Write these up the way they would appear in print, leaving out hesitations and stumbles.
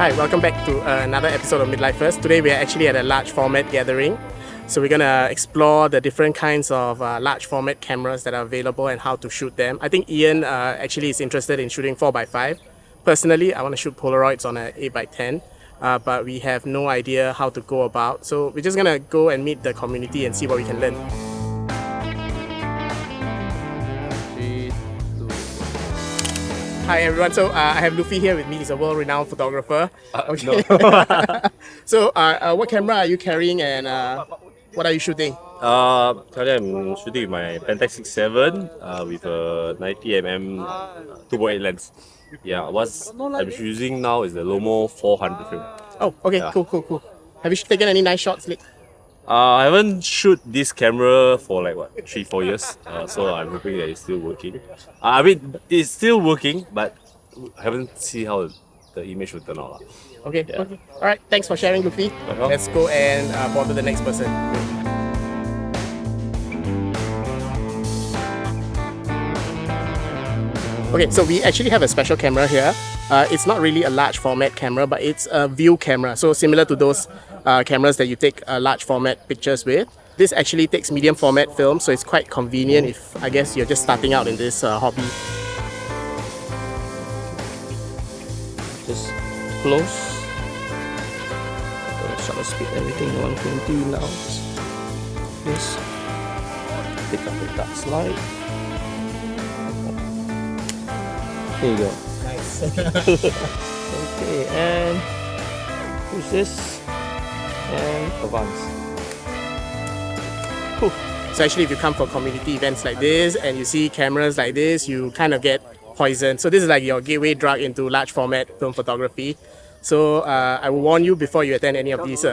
Hi, welcome back to another episode of Midlifers. Today we are actually at a large format gathering. So we're going to explore the different kinds of large format cameras that are available and how to shoot them. I think Ian actually is interested in shooting 4x5. Personally, I want to shoot Polaroids on an 8x10, but we have no idea how to go about. So we're just going to go and meet the community and see what we can learn. Hi everyone, so I have Luffy here with me. He's a world-renowned photographer. Okay. No. So what camera are you carrying and what are you shooting? Currently I'm shooting with my Pentax 67 with a 90mm 2.8 lens. Yeah, what I'm using now is the Lomo 400 film. Oh, okay, yeah. Cool. Have you taken any nice shots lately? I haven't shoot this camera for like 3-4 years, so I'm hoping that it's still working. I mean, it's still working, but I haven't seen how the image will turn out. Okay. Alright, thanks for sharing, Luffy. Let's go and bother the next person. Okay, so we actually have a special camera here. It's not really a large format camera, but it's a view camera. So similar to those cameras that you take large format pictures with. This actually takes medium format film, so it's quite convenient if, I guess, you're just starting out in this hobby. Just close. Shutter speed, everything 120 now. Just pick up the dark slide. There you go. Nice. Okay, and push this and advance. Cool. So actually, if you come for community events like this and you see cameras like this, you kind of get poisoned. So this is like your gateway drug into large format film photography. So I will warn you before you attend any of these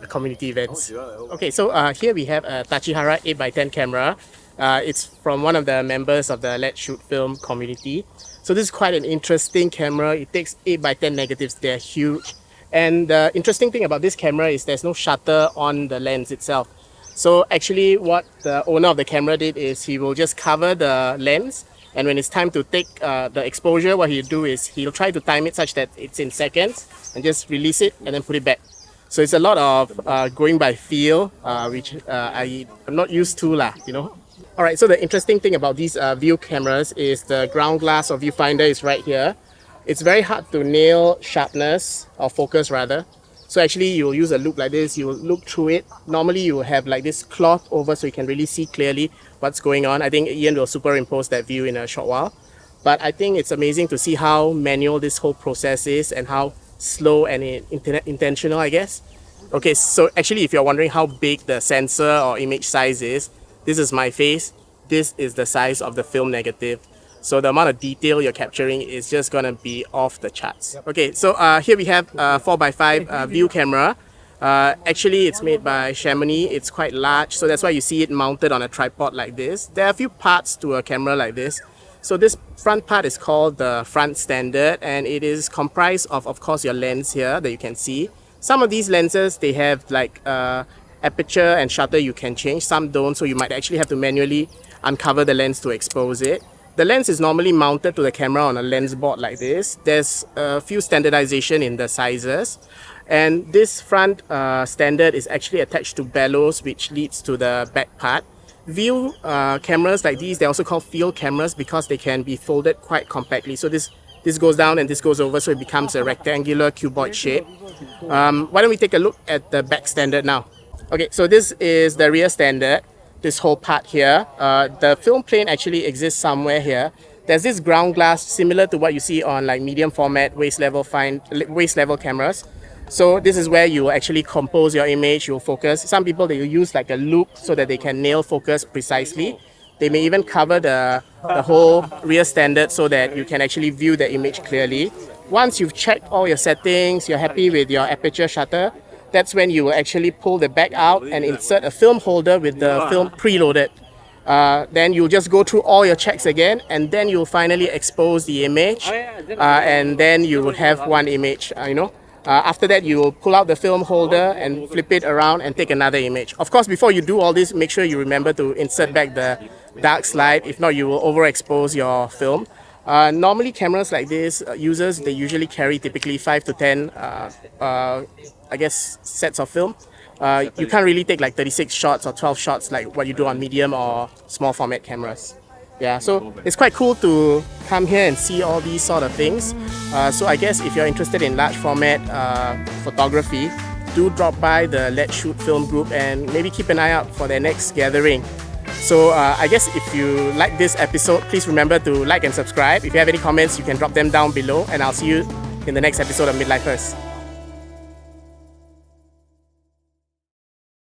community events. Okay, so here we have a Tachihara 8x10 camera. It's from one of the members of the Let's Shoot Film community. So this is quite an interesting camera. It takes 8x10 negatives. They're huge. And the interesting thing about this camera is there's no shutter on the lens itself. So actually what the owner of the camera did is he will just cover the lens, and when it's time to take the exposure, what he'll do is he'll try to time it such that it's in seconds and just release it and then put it back. So it's a lot of going by feel, which I'm not used to you know. Alright, so the interesting thing about these view cameras is the ground glass or viewfinder is right here. It's very hard to nail sharpness or focus rather. So actually you'll use a loop like this, you will look through it. Normally you will have like this cloth over so you can really see clearly what's going on. I think Ian will superimpose that view in a short while. But I think it's amazing to see how manual this whole process is and how slow and intentional, I guess. Okay, so actually if you're wondering how big the sensor or image size is, this is my face, this is the size of the film negative. So the amount of detail you're capturing is just gonna be off the charts. Okay, so here we have a 4x5 view camera. Actually, it's made by Chamonix. It's quite large, so that's why you see it mounted on a tripod like this. There are a few parts to a camera like this. So this front part is called the front standard, and it is comprised of course, your lens here that you can see. Some of these lenses, they have like aperture and shutter you can change. Some don't, so you might actually have to manually uncover the lens to expose it. The lens is normally mounted to the camera on a lens board like this. There's a few standardization in the sizes. And this front standard is actually attached to bellows, which leads to the back part. View cameras like these, they're also called field cameras because they can be folded quite compactly. So this goes down and this goes over, so it becomes a rectangular cuboid shape. Why don't we take a look at the back standard now? Okay, so this is the rear standard. This whole part here. The film plane actually exists somewhere here. There's this ground glass similar to what you see on like medium format waist level cameras. So this is where you actually compose your image, you'll focus. Some people, they will use like a loop so that they can nail focus precisely. They may even cover the whole rear standard so that you can actually view the image clearly. Once you've checked all your settings, you're happy with your aperture shutter, that's when you will actually pull the back out and insert a film holder with the film preloaded. Then you'll just go through all your checks again, and then you'll finally expose the image, and then you will have one image, After that, you will pull out the film holder and flip it around and take another image. Of course, before you do all this, make sure you remember to insert back the dark slide. If not, you will overexpose your film. Normally cameras like this, users, they usually carry typically 5 to 10 I guess sets of film. You can't really take like 36 shots or 12 shots like what you do on medium or small format cameras. Yeah, so it's quite cool to come here and see all these sort of things. So I guess if you're interested in large format photography, do drop by the Let's Shoot Film group and maybe keep an eye out for their next gathering. So I guess if you like this episode, please remember to like and subscribe. If you have any comments, you can drop them down below, and I'll see you in the next episode of Midlifers.